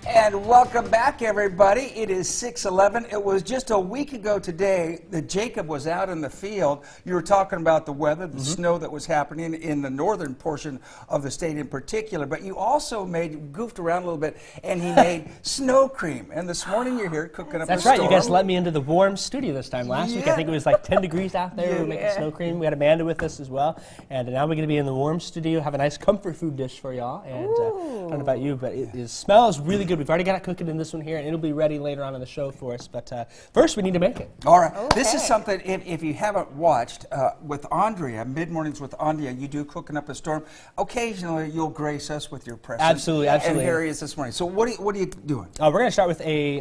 And welcome back, everybody. It is 6:11. It was just a week ago today that Jacob was out in the field. You were talking about the weather, the snow that was happening in the northern portion of the state in particular. But you also goofed around a little bit, and he made snow cream. And this morning you're here cooking up a storm. That's right. You guys let me into the warm studio this time. Last week I think it was like 10 degrees out there. We were making snow cream. We had Amanda with us as well. And now we're going to be in the warm studio, have a nice comfort food dish for y'all. And I don't know about you, but it smells really good. We've already got it cooking in this one here, and it'll be ready later on in the show for us. But first, we need to make it. All right. Okay. This is something, if you haven't watched, with Andrea, Mid-Mornings with Andrea, you do Cooking Up a Storm. Occasionally, you'll grace us with your presence. Absolutely, absolutely. And here he is this morning. So what are you doing? We're going to start with a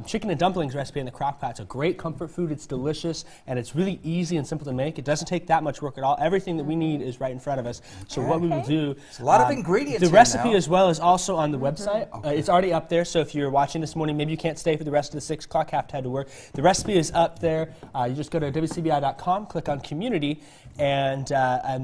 chicken and dumplings recipe in the crock pot. It's a great comfort food. It's delicious, and it's really easy and simple to make. It doesn't take that much work at all. Everything that we need is right in front of us. So what we will do... It's a lot of ingredients. The recipe as well is also on the website. It's already up there, so if you're watching this morning, maybe you can't stay for the rest of the 6 o'clock, have to head to work. The recipe is up there. You just go to wcbi.com, click on Community, and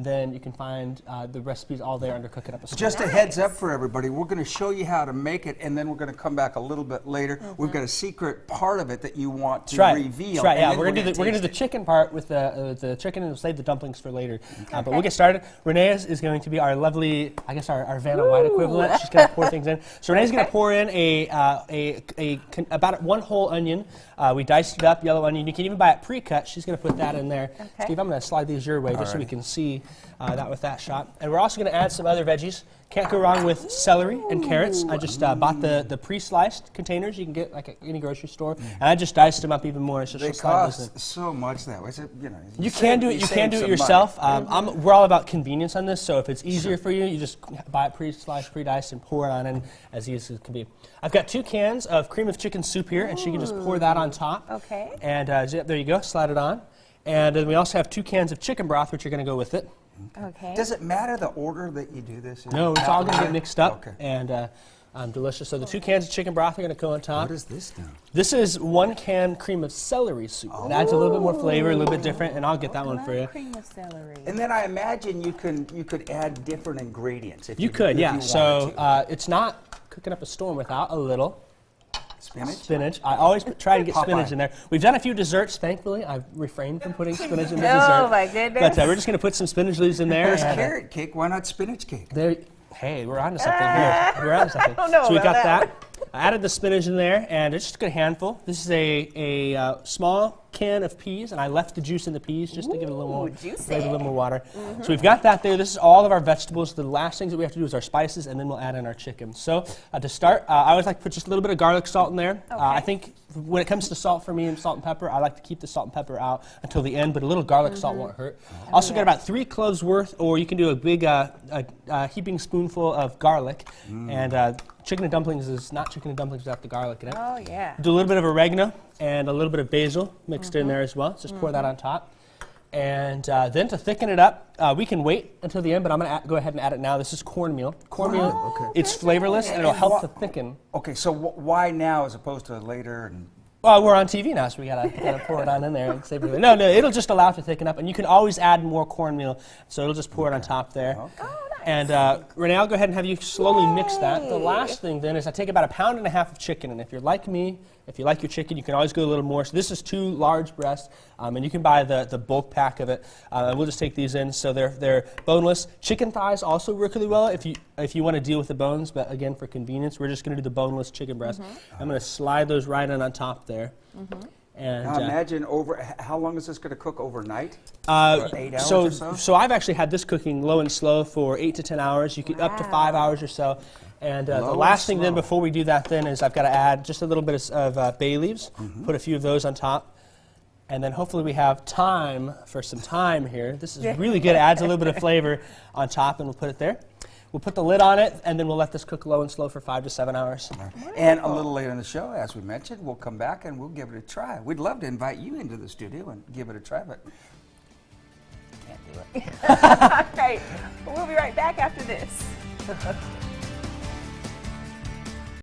then you can find the recipes all there under Cooking Up a Storm. Just a heads up for everybody, we're going to show you how to make it, and then we're going to come back a little bit later. We've got a secret part of it that you want to reveal. That's right, yeah. We're going to do the chicken part with the chicken, and we'll save the dumplings for later. But we'll get started. Renee is going to be our lovely, I guess our Vanna White equivalent. She's going to pour things in. So Renee's going to pour in about 1 whole onion. We diced it up, yellow onion. You can even buy it pre-cut. She's going to put that in there. Steve, I'm going to slide these your way just so we can see that with that shot. And we're also going to add some other veggies. Can't go wrong with celery and carrots. I just bought the pre-sliced containers you can get like at any grocery store, and I just diced them up even more. So they cost so much that way. You can do it. You can do it yourself. We're all about convenience on this. So if it's easier for you, you just buy it pre-sliced, pre-diced, and pour it on in as easy as it can be. I've got 2 cans of cream of chicken soup here, and she can just pour that on top. Okay. And there you go. Slide it on. And then we also have 2 cans of chicken broth, which are going to go with it. Okay. Does it matter the order that you do this in? No, it's all going to get mixed up and delicious. So the 2 cans of chicken broth are going to go on top. What is this do? This is 1 can cream of celery soup. It adds a little bit more flavor, a little bit different, and I'll get that one for you. Cream of celery. And then I imagine you could add different ingredients. If you could, yeah. So it's not Cooking Up a Storm without a little spinach. I always try to get spinach in there. We've done a few desserts, thankfully. I've refrained from putting spinach in the dessert. Oh, my goodness. But we're just going to put some spinach leaves in there. There's carrot cake. Why not spinach cake? Hey, we're on to something here. We're on to something. So we got that. I added the spinach in there, and it's just a handful. This is a small can of peas, and I left the juice in the peas just to give it a little more flavor, a little more water. So we've got that there. This is all of our vegetables. The last things that we have to do is our spices, and then we'll add in our chicken. So to start, I always like to put just a little bit of garlic salt in there. I think when it comes to salt for me and salt and pepper, I like to keep the salt and pepper out until the end, but a little garlic salt won't hurt. Also got about 3 cloves worth, or you can do a big heaping spoonful of garlic. And chicken and dumplings is not chicken and dumplings without the garlic in it. Oh, yeah. Do a little bit of oregano and a little bit of basil mixed in there as well. Just pour that on top. And then to thicken it up, we can wait until the end, but I'm going to go ahead and add it now. This is cornmeal. Cornmeal, it's flavorless, and it'll help to thicken. Okay, so why now as opposed to later? Well, we're on TV now, so we gotta pour it on in there. No, it'll just allow it to thicken up, and you can always add more cornmeal, so it'll just pour it on top there. Okay. And Renee, I'll go ahead and have you slowly mix that. The last thing then is I take about 1.5 pounds of chicken, and if you're like me, if you like your chicken, you can always go a little more. So this is 2 large breasts, and you can buy the bulk pack of it. And we'll just take these in. So they're boneless. Chicken thighs also work really well if you want to deal with the bones, but again, for convenience, we're just going to do the boneless chicken breast. I'm going to slide those right in on top there. And now imagine how long is this going to cook overnight? 8 hours or so? So I've actually had this cooking low and slow for 8 to 10 hours. You can up to 5 hours or so. And the last thing then before we do that then is I've got to add just a little bit of bay leaves, put a few of those on top. And then hopefully we have time for some thyme here. This is really good. It adds a little bit of flavor on top, and we'll put it there. We'll put the lid on it, and then we'll let this cook low and slow for 5 to 7 hours. And a little later in the show, as we mentioned, we'll come back and we'll give it a try. We'd love to invite you into the studio and give it a try, but can't do it. All right. We'll be right back after this.